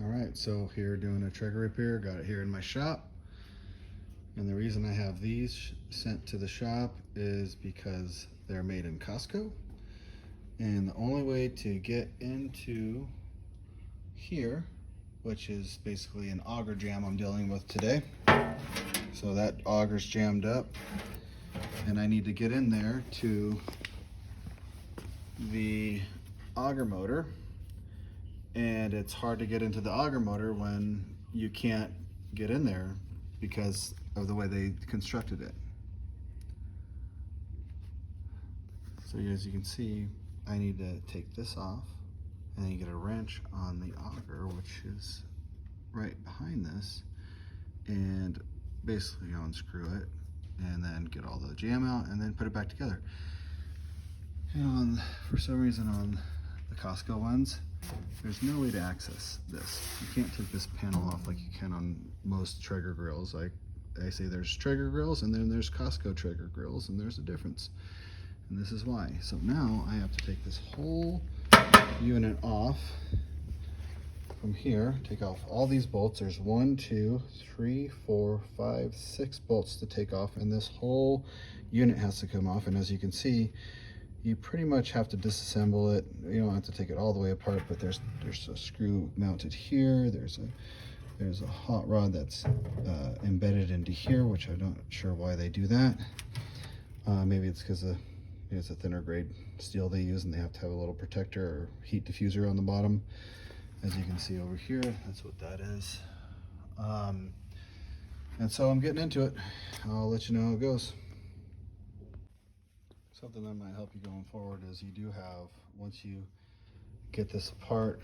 All right, so here doing a Traeger repair, got it here in my shop. And the reason I have these sent to the shop is because they're made in Costco. And the only way to get into here, which is basically an auger jam I'm dealing with today. So that auger's jammed up and I need to get in there to the auger motor. And it's hard to get into the auger motor when you can't get in there because of the way they constructed it. So as you can see, I need to take this off and then you get a wrench on the auger, which is right behind this, and basically unscrew it and then get all the jam out and then put it back together. And for some reason on the Costco ones, there's no way to access this. You can't take this panel off like you can on most Traeger grills. Like I say, there's Traeger grills and then there's Costco Traeger grills, and there's a difference. And this is why. So now I have to take this whole unit off from here, take off all these bolts. There's 1, 2, 3, 4, 5, 6 bolts to take off, and this whole unit has to come off. And as you can see, you pretty much have to disassemble it. You don't have to take it all the way apart, but there's a screw mounted here. There's a hot rod that's embedded into here, which I'm not sure why they do that. Maybe it's because it's a thinner grade steel they use, and they have to have a little protector or heat diffuser on the bottom. As you can see over here, that's what that is. And so I'm getting into it. I'll let you know how it goes. Something that might help you going forward is you do have, once you get this apart,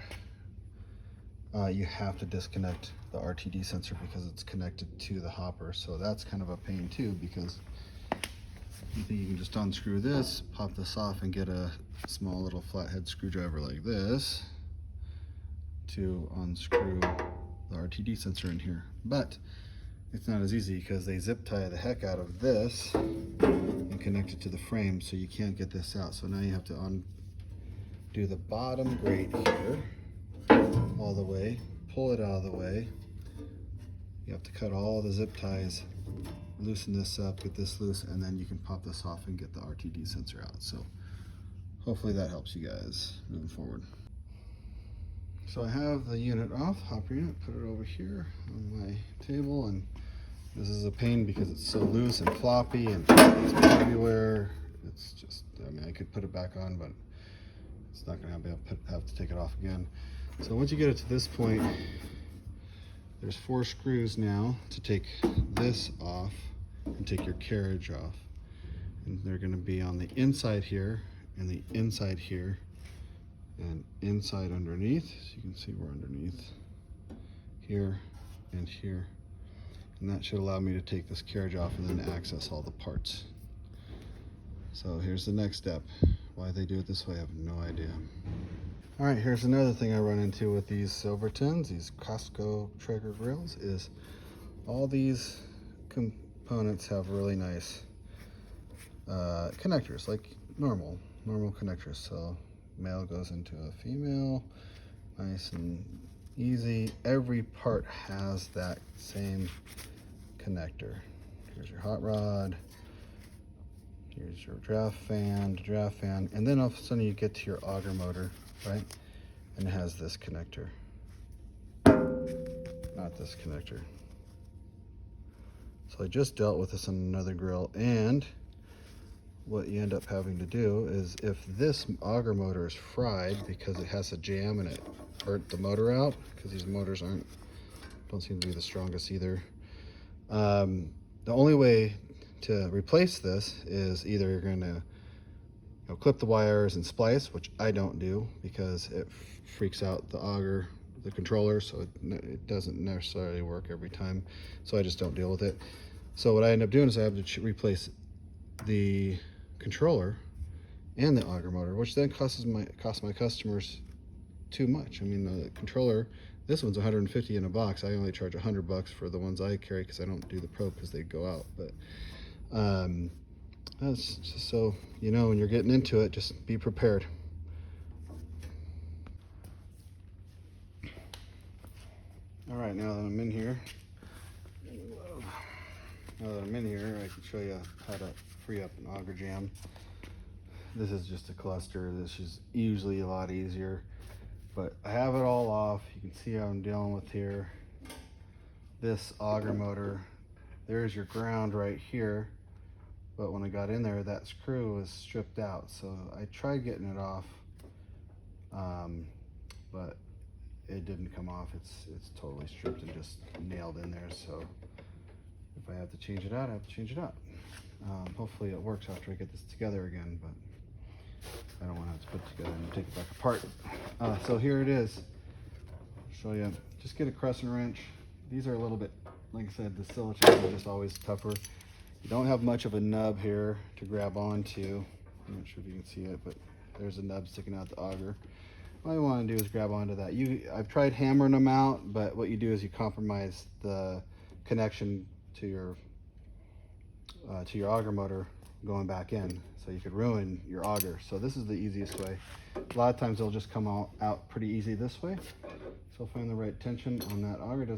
you have to disconnect the RTD sensor because it's connected to the hopper. So that's kind of a pain too, because you think you can just unscrew this, pop this off, and get a small little flathead screwdriver like this to unscrew the RTD sensor in here. But it's not as easy because they zip tie the heck out of this and connect it to the frame, so you can't get this out. So now you have to undo the bottom grate here all the way, pull it out of the way. You have to cut all the zip ties, loosen this up, get this loose, and then you can pop this off and get the RTD sensor out. So hopefully that helps you guys moving forward. So I have the unit off, hopper unit, put it over here on my table, and this is a pain because it's so loose and floppy and it's everywhere. It's just, I mean, I could put it back on, but it's not gonna have to take it off again. So once you get it to this point, there's 4 screws now to take this off and take your carriage off. And they're gonna be on the inside here and the inside here and inside underneath. So you can see we're underneath here and here. And that should allow me to take this carriage off and then access all the parts. So here's the next step. Why they do it this way, I have no idea. All right, here's another thing I run into with these Silvertons, these Costco Traeger grills, is all these components have really nice connectors, like normal connectors. So male goes into a female, nice and easy. Every part has that same connector. Here's your hot rod, here's your draft fan, and then all of a sudden you get to your auger motor, right? And it has this connector, not this connector. So I just dealt with this on another grill, and what you end up having to do is, if this auger motor is fried because it has a jam and it burnt the motor out, because these motors don't seem to be the strongest either. The only way to replace this is either you're going to clip the wires and splice, which I don't do because it freaks out the auger, the controller, so it doesn't necessarily work every time. So I just don't deal with it. So what I end up doing is I have to replace the controller and the auger motor, which then costs my customers too much. I mean, the controller, this one's $150 in a box. I only charge $100 for the ones I carry because I don't do the Pro because they go out. But that's just so you know, when you're getting into it, just be prepared. All right, now that I'm in here, I can show you how to free up an auger jam. This is just a cluster. This is usually a lot easier, but I have it all off. You can see how I'm dealing with here. This auger motor, there's your ground right here, but when I got in there, that screw was stripped out. So I tried getting it off, but it didn't come off. It's totally stripped and just nailed in there. So if I have to change it out, I have to change it out. Hopefully it works after I get this together again, but I don't want to have to put it together and take it back apart. So here it is. I'll show you. Just get a crescent wrench. These are a little bit, like I said, the silicones are just always tougher. You don't have much of a nub here to grab onto. I'm not sure if you can see it, but there's a nub sticking out the auger. All you want to do is grab onto that. I've tried hammering them out, but what you do is you compromise the connection to your auger motor going back in, so you could ruin your auger. So this is the easiest way. A lot of times they'll just come out pretty easy this way. So find the right tension on that auger.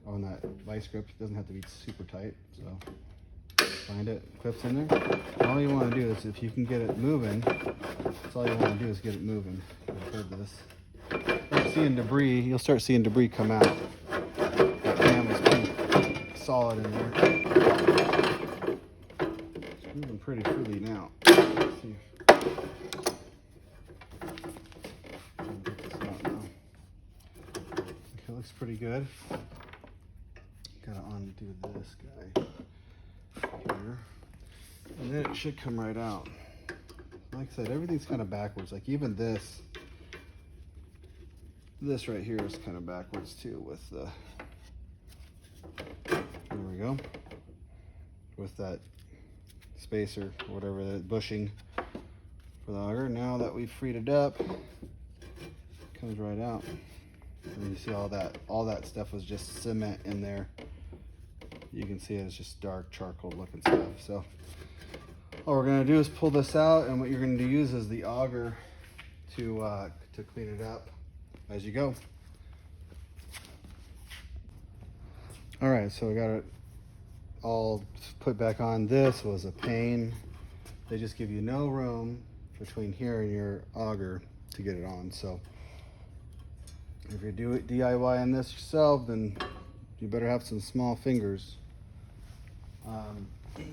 On that vice grip, it doesn't have to be super tight. So find it, clips in there. All you want to do is, if you can get it moving, that's all you want to do is get it moving. Hold this. You'll start seeing debris come out. That cam is pretty solid in there. It's moving pretty freely now. Let's see. Get this out now. Okay, looks pretty good. Gotta undo this guy here, and then it should come right out. Like I said, everything's kind of backwards. Like even this right here is kind of backwards too, with the, there we go, with that spacer or whatever, that bushing for the auger. Now that we've freed it up, it comes right out. And you see all that stuff was just cement in there. You can see it's just dark charcoal looking stuff. So all we're gonna do is pull this out, and what you're gonna use is the auger to clean it up as you go. All right, so we got it all put back on. This was a pain. They just give you no room between here and your auger to get it on. So if you're DIYing this yourself, then you better have some small fingers.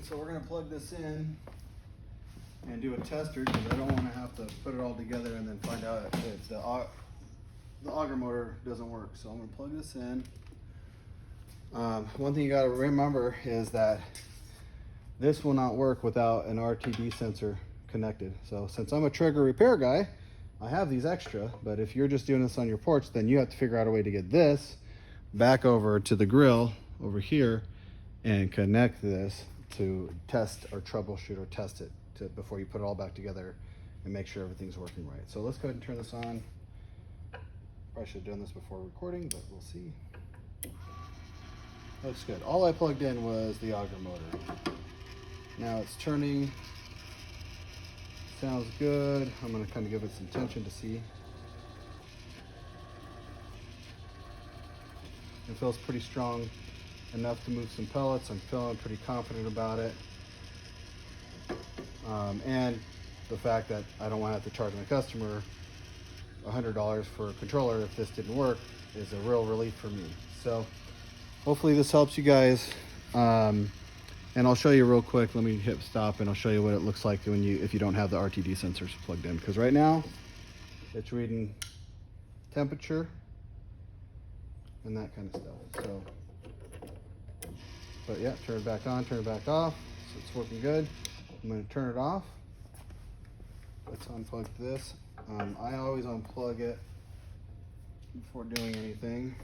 So we're gonna plug this in and do a tester, because I don't want to have to put it all together and then find out if the auger motor doesn't work. So I'm gonna plug this in. One thing you gotta remember is that this will not work without an RTD sensor connected. So since I'm a Traeger repair guy, I have these extra, but if you're just doing this on your porch, then you have to figure out a way to get this back over to the grill over here and connect this to test or troubleshoot or test it before you put it all back together and make sure everything's working right. So let's go ahead and turn this on. Probably should have done this before recording, but we'll see. Looks good. All I plugged in was the auger motor. Now it's turning. Sounds good. I'm going to kind of give it some tension to see. It feels pretty strong enough to move some pellets. I'm feeling pretty confident about it. And the fact that I don't want to have to charge my customer $100 for a controller if this didn't work is a real relief for me. So hopefully this helps you guys. And I'll show you real quick. Let me hit stop and I'll show you what it looks like if you don't have the RTD sensors plugged in. Because right now it's reading temperature and that kind of stuff. So, but yeah, turn it back on, turn it back off. So it's working good. I'm going to turn it off. Let's unplug this. I always unplug it before doing anything,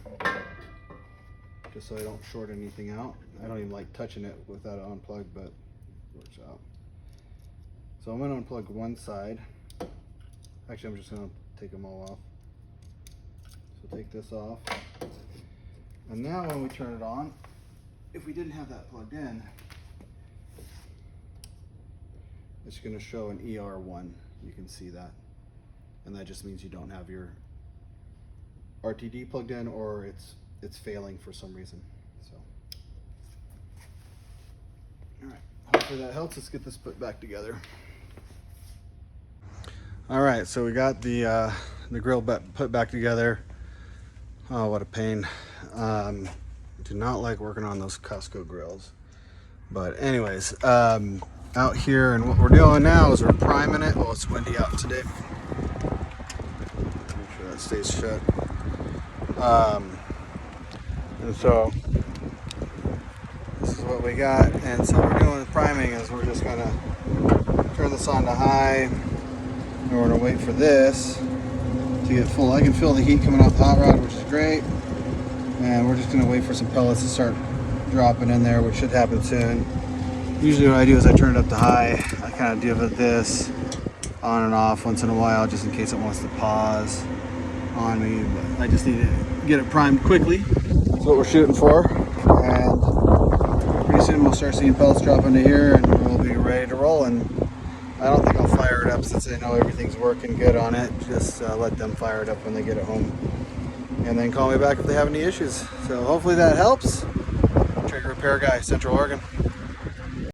just so I don't short anything out. I don't even like touching it without it unplugged, but it works out. So I'm going to unplug one side. Actually, I'm just going to take them all off. So take this off. And now when we turn it on, if we didn't have that plugged in, it's going to show an ER1. You can see that. And that just means you don't have your RTD plugged in, or it's it's failing for some reason. So, all right, hopefully that helps. Let's get this put back together. All right, so we got the grill put back together. Oh, what a pain. Do not like working on those Costco grills. But anyways, out here, and what we're doing now is we're priming it. Oh, it's windy out today. Make sure that stays shut. And so this is what we got. And so what we're doing with priming is we're just gonna turn this on to high, and we're gonna wait for this to get full. I can feel the heat coming off the hot rod, which is great. And we're just gonna wait for some pellets to start dropping in there, which should happen soon. Usually what I do is I turn it up to high. I kind of deal with this on and off once in a while, just in case it wants to pause on me. But I just need to get it primed quickly. That's what we're shooting for. And pretty soon we'll start seeing pellets drop into here, and we'll be ready to roll. And I don't think I'll fire it up since I know everything's working good on it. Just let them fire it up when they get it home, and then call me back if they have any issues. So hopefully that helps. Traeger repair guy, Central Oregon.